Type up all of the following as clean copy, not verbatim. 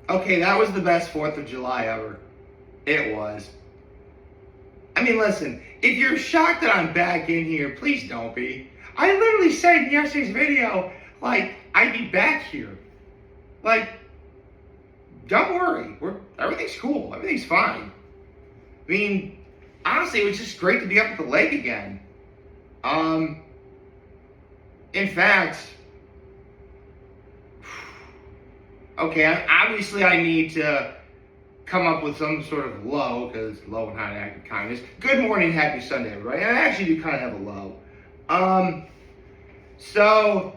Okay, that was the best 4th of July ever. It was. I mean, listen, if you're shocked that I'm back in here, please don't be. I literally said in yesterday's video, like, I'd be back here. Like, don't worry. Everything's cool. Everything's fine. I mean, honestly, it was just great to be up at the lake again. In fact, okay, obviously I need to come up with some sort of low, because low and high active kindness. Good morning, happy Sunday, everybody. And I actually do kind of have a low. So,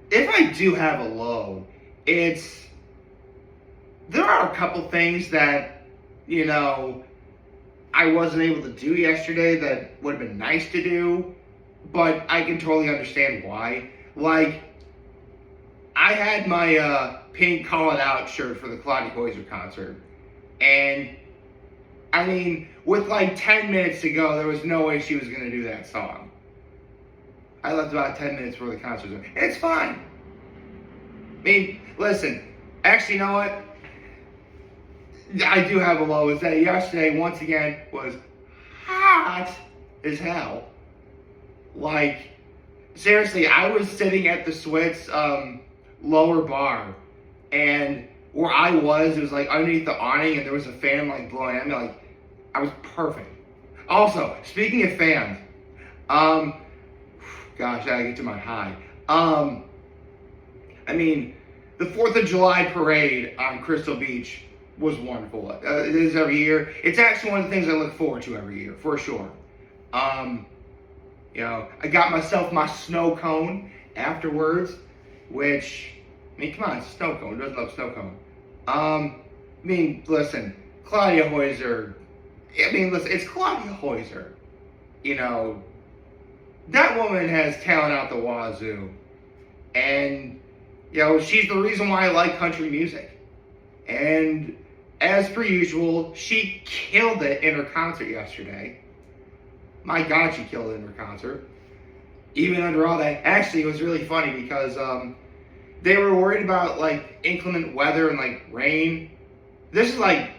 if I do have a low, there are a couple things that, I wasn't able to do yesterday that would have been nice to do, but I can totally understand why. Like, I had my pink Call It Out shirt for the Claudia Hoiser concert. And, I mean, with like 10 minutes to go, there was no way she was going to do that song. I left about 10 minutes before the concert was over. It's fine. I mean, listen, actually, you know what? I do have a low. Is that yesterday, once again, was hot as hell. Like, seriously, I was sitting at the Switz lower bar, and where I was, it was like underneath the awning, and there was a fan like blowing at me. Like, I was perfect. Also, speaking of fans, gosh, I gotta get to my high. I mean, the 4th of July parade on Crystal Beach was wonderful. It is every year. It's actually one of the things I look forward to every year, for sure. I got myself my snow cone afterwards, which, I mean, come on, it's a snow cone. Who doesn't love snow cone? I mean, listen, Claudia Hoiser, it's Claudia Hoiser. That woman has talent out the wazoo. And, she's the reason why I like country music. And as per usual, she killed it in her concert yesterday. My God, she killed it in her concert. Even under all that. Actually, it was really funny because they were worried about like inclement weather and like rain. This is like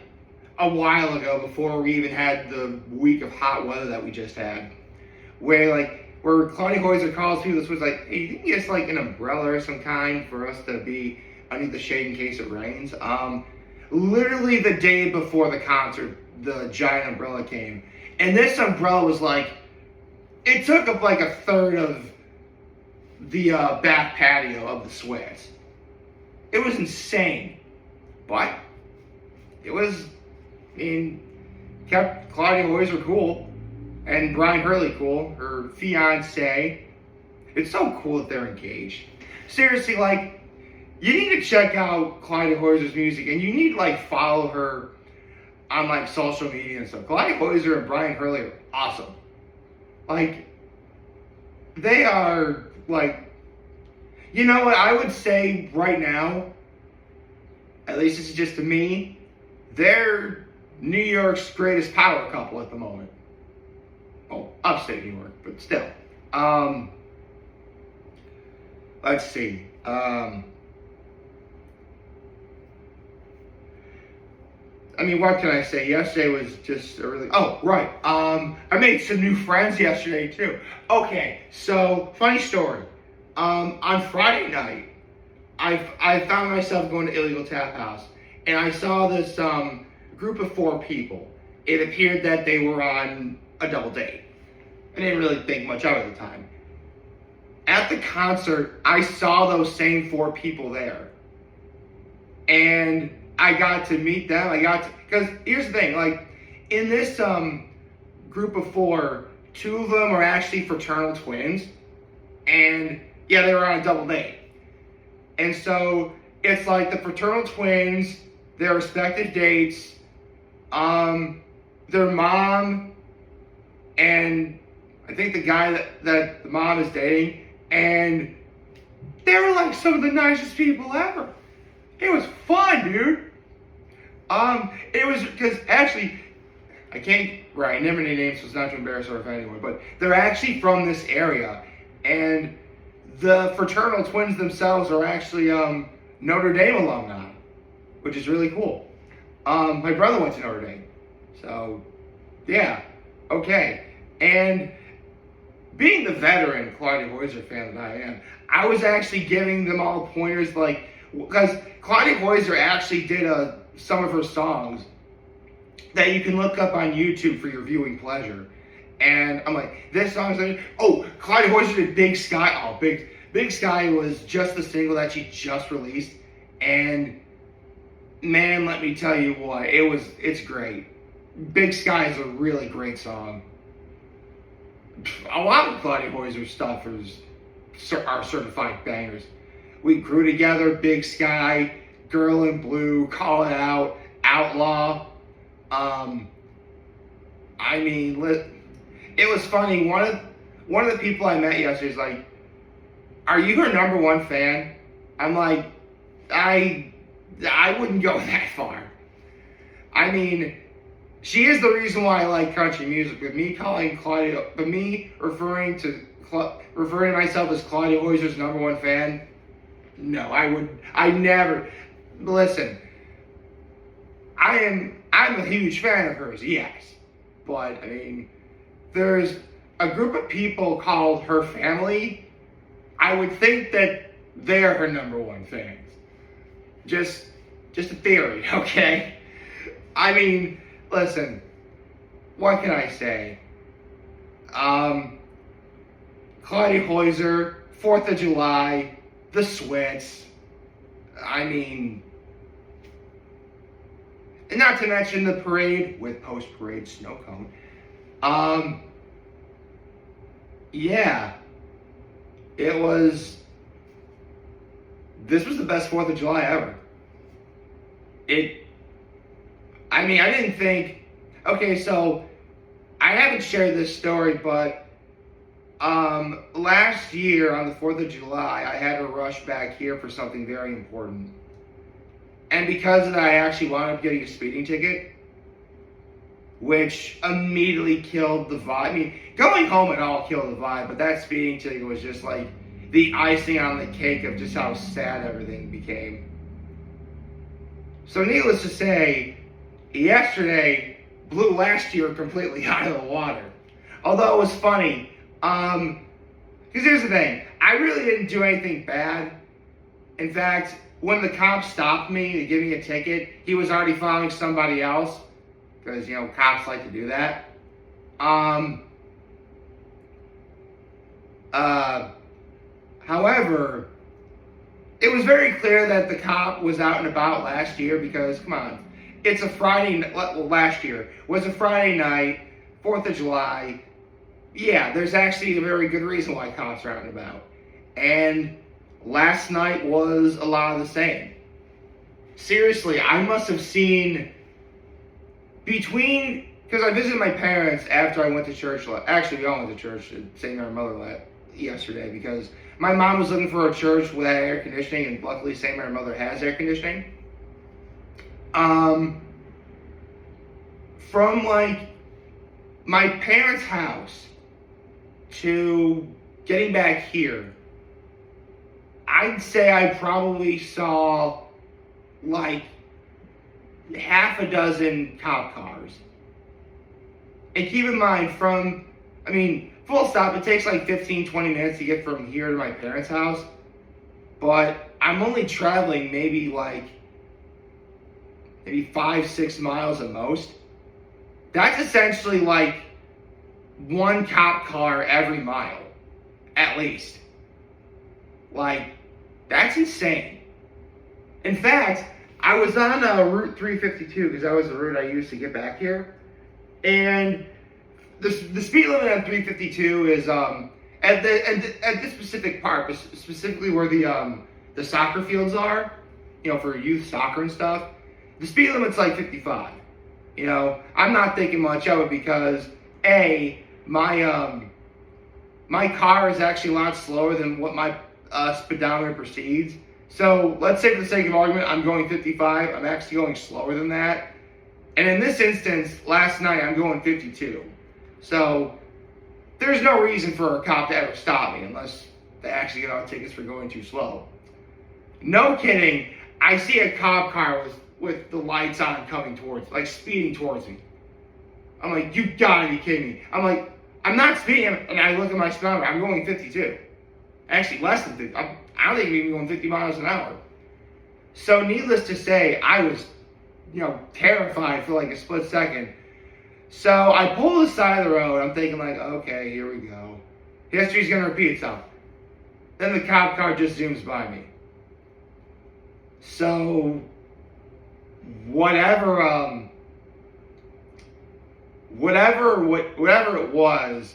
a while ago, before we even had the week of hot weather that we just had. Where Claudia Hoiser calls people, this was like, hey, you think you get like an umbrella or some kind for us to be underneath the shade in case it rains? Literally the day before the concert, the giant umbrella came. And this umbrella was like, it took up like a third of the back patio of the Switz. It was insane. But it was, kept Claudia Hoiser cool. And Brian Hurley cool, her fiance. It's so cool that they're engaged. Seriously, you need to check out Claudia Hoiser's music, and you need to follow her on social media and stuff. Claudia Hoiser and Brian Hurley are awesome. They are you know what I would say right now, at least this is just to me, they're New York's greatest power couple at the moment. Oh, upstate New York, but still. Let's see. What can I say? Yesterday was just a really... Oh, right. I made some new friends yesterday, too. Okay, so, funny story. On Friday night, I found myself going to Illegal Tap House, and I saw this group of 4 people. It appeared that they were on a double date. I didn't really think much of it at the time. At the concert, I saw those same 4 people there. And I got to meet them. Because here's the thing, in this group of 4, 2 of them are actually fraternal twins. And yeah, they were on a double date. And so it's the fraternal twins, their respective dates, their mom, and I think the guy that the mom is dating, and they were some of the nicest people ever. It was fun, dude. It was because actually, I never name names, so it's not to embarrass or offend anyone, but they're actually from this area, and the fraternal twins themselves are actually Notre Dame alumni, which is really cool. My brother went to Notre Dame. So, yeah. Okay. And being the veteran Claudia Hoyser fan that I am, I was actually giving them all pointers, like, because Claudia Hoyser actually did some of her songs that you can look up on YouTube for your viewing pleasure. And I'm like, this song's like, oh, Claudia Hoyser did Big Sky. Oh, Big Sky was just the single that she just released. And man, let me tell you what, it's great. Big Sky is a really great song. A lot of Claudia Hoyser's stuff are certified bangers. We Grew Together, Big Sky, Girl in Blue, Call It Out, Outlaw. I mean, it was funny. One of the people I met yesterday is like, "Are you her number one fan?" I'm like, I wouldn't go that far. I mean, she is the reason why I like country music. But me referring to myself as Claudia Hoyser's number one fan, no, I never. Listen, I'm a huge fan of hers, yes, but I mean, there's a group of people called her family. I would think that they're her number one fans. Just a theory, okay? I mean, listen, what can I say? Claudia Hoyser, 4th of July, the Switz. I mean, and not to mention the parade with post-parade snow cone. Yeah, this was the best 4th of July ever. I mean, I didn't think, okay, so I haven't shared this story, but last year on the 4th of July, I had to rush back here for something very important. And because of that, I actually wound up getting a speeding ticket, which immediately killed the vibe. I mean, going home at all killed the vibe, but that speeding ticket was just like the icing on the cake of just how sad everything became. So needless to say, yesterday blew last year completely out of the water. Although it was funny, because here's the thing, I really didn't do anything bad. In fact, when the cop stopped me to give me a ticket, he was already following somebody else, because, cops like to do that. However, it was very clear that the cop was out and about last year because, come on, it's a Friday, last year was a Friday night, 4th of July. Yeah, there's actually a very good reason why cops are out and about. And last night was a lot of the same. Seriously, I must have seen because I visited my parents after I went to church. Actually, we all went to church at St. Mary Mother yesterday because my mom was looking for a church with air conditioning, and luckily St. Mary Mother has air conditioning. From like my parents' house to getting back here, I'd say I probably saw like half a dozen cop cars. And keep in mind, full stop, it takes like 15-20 minutes to get from here to my parents' house. But I'm only traveling maybe 5-6 miles at most. That's essentially like one cop car every mile, at least. Like, that's insane. In fact, I was on Route 352 because that was the route I used to get back here. And the speed limit on 352 is at this specific part, specifically where the soccer fields are, for youth soccer and stuff. The speed limit's like 55. I'm not thinking much of it because my car is actually a lot slower than what my speedometer proceeds. So let's say for the sake of argument, I'm going 55. I'm actually going slower than that. And in this instance, last night, I'm going 52. So there's no reason for a cop to ever stop me unless They actually get out tickets for going too slow. No kidding. I see a cop car with the lights on coming towards, like speeding towards me. I'm like, you gotta be kidding me. I'm like, I'm not speeding, and I look at my speedometer. I'm going 52. Actually, less than 50. I don't think I'm even going 50 miles an hour. So needless to say, I was, terrified for like a split second. So I pull the side of the road. I'm thinking like, okay, here we go. History's gonna repeat itself. Then the cop car just zooms by me. So whatever it was,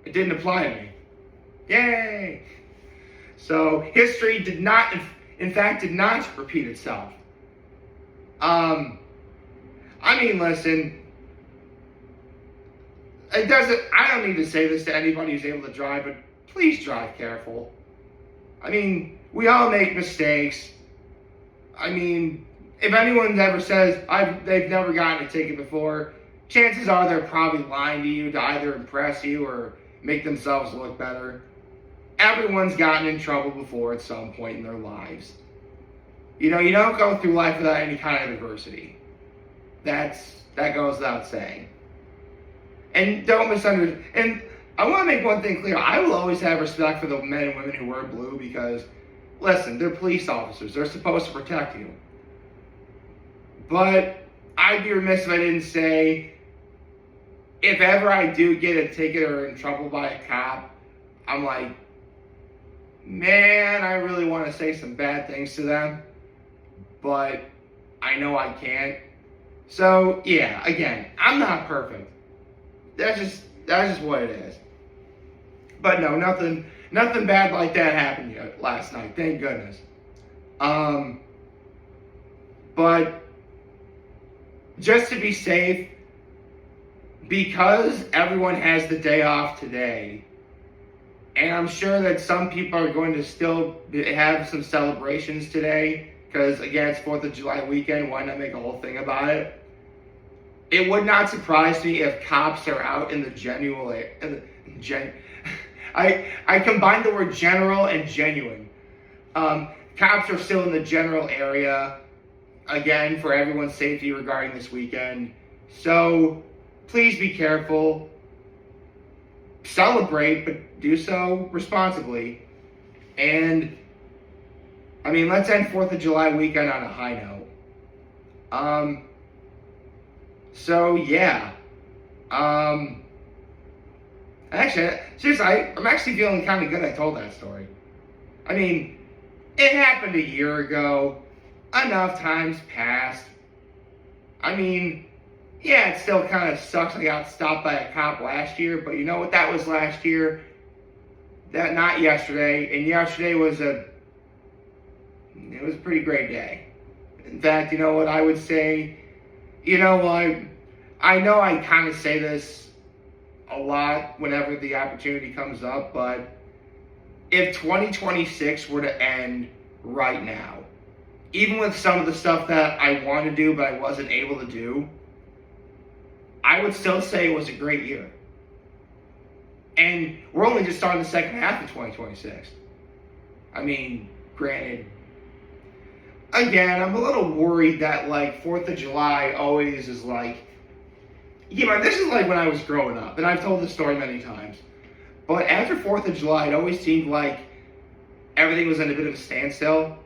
it didn't apply to me. Yay! So history did not repeat itself. Listen, I don't need to say this to anybody who's able to drive, but please drive careful. We all make mistakes. If anyone ever says they've never gotten a ticket before, chances are they're probably lying to you to either impress you or make themselves look better. Everyone's gotten in trouble before at some point in their lives. You don't go through life without any kind of adversity. That goes without saying. And don't misunderstand. And I want to make one thing clear. I will always have respect for the men and women who wear blue because, listen, they're police officers. They're supposed to protect you. But I'd be remiss if I didn't say, if ever I do get a ticket or in trouble by a cop, I'm like, man, I really want to say some bad things to them, but I know I can't. So yeah, again, I'm not perfect. That's just what it is. But no, nothing bad like that happened yet last night. Thank goodness. But just to be safe, because everyone has the day off today, and I'm sure that some people are going to still have some celebrations today, because again, it's 4th of July weekend, why not make a whole thing about it? It would not surprise me if cops are out in the I combined the word general and genuine. Cops are still in the general area, again, for everyone's safety regarding this weekend. So please be careful. Celebrate, but do so responsibly. And let's end 4th of July weekend on a high note. So yeah. Actually, seriously, I'm actually feeling kind of good I told that story. It happened a year ago. Enough times passed. Yeah, it still kind of sucks I got stopped by a cop last year, but you know what? That was last year. Not yesterday. And yesterday was a pretty great day. In fact, you know what I would say? I know I kind of say this a lot whenever the opportunity comes up, but if 2026 were to end right now, even with some of the stuff that I want to do but I wasn't able to do, I would still say it was a great year. And we're only just starting the second half of 2026. Granted, again, I'm a little worried that 4th of July always is this is like when I was growing up, and I've told this story many times. But after 4th of July, it always seemed like everything was in a bit of a standstill.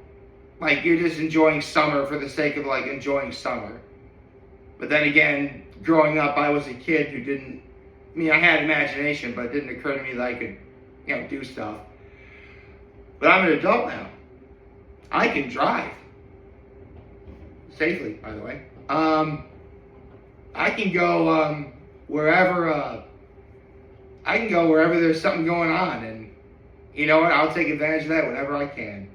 You're just enjoying summer for the sake of enjoying summer. But then again, growing up, I was a kid who didn't, I had imagination, but it didn't occur to me that I could, do stuff. But I'm an adult now. I can drive. Safely, by the way. I can go wherever there's something going on, and you know what? I'll take advantage of that whenever I can.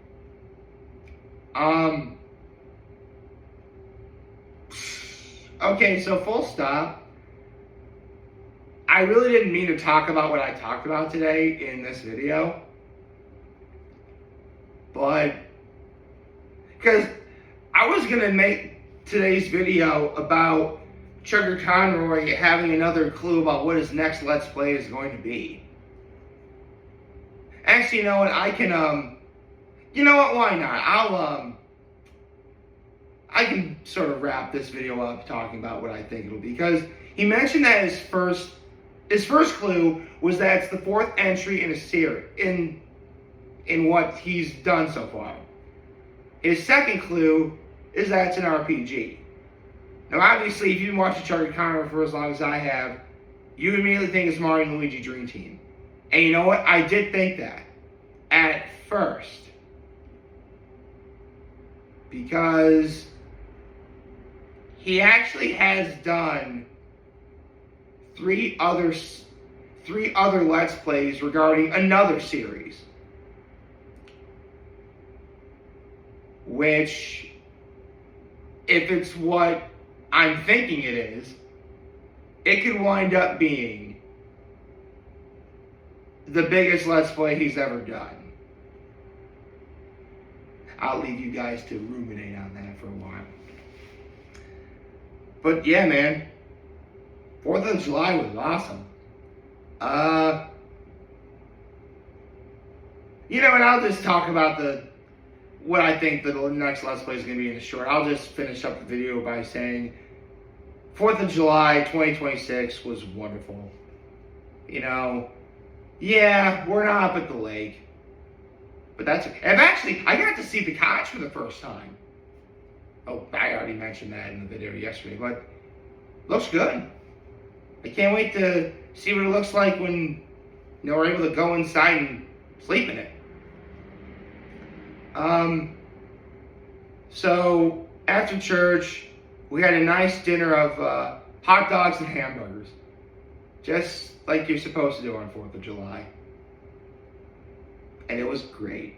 Okay, so full stop. I really didn't mean to talk about what I talked about today in this video, but because I was gonna make today's video about Sugar Conroy having another clue about what his next Let's Play is going to be. Actually, you know what? I can, you know what? Why not? I can sort of wrap this video up talking about what I think it'll be, because he mentioned that his first clue was that it's the fourth entry in a series in what he's done so far. His second clue is that it's an RPG. Now, obviously, if you've been watching Chartered Conqueror for as long as I have, you immediately think it's Mario and Luigi Dream Team. And you know what? I did think that at first, because he actually has done three other Let's Plays regarding another series, which, if it's what I'm thinking it is, it could wind up being the biggest Let's Play he's ever done. I'll leave you guys to ruminate on that for a while. But yeah, man, 4th of July was awesome. You know, and I'll just talk about what I think the next Let's Play is going to be in the short. I'll just finish up the video by saying 4th of July 2026 was wonderful. You know, yeah, we're not up at the lake, but that's okay. And actually, I got to see the cottage for the first time. Oh, I already mentioned that in the video yesterday, but looks good. I can't wait to see what it looks like when, you know, we're able to go inside and sleep in it. So after church, we had a nice dinner of hot dogs and hamburgers, just like you're supposed to do on 4th of July. And it was great.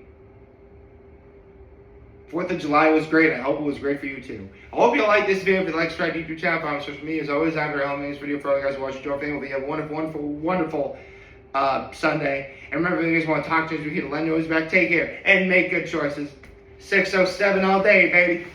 4th of July was great. I hope it was great for you too. I hope you like this video. If you'd like to subscribe to YouTube channel, follow social media. As always, I'm your making this video for all you guys watching. Joe Fame. Hope you have a wonderful Sunday. And remember, if you guys want to talk to us, we hit the let know back. Take care and make good choices. 607 all day, baby.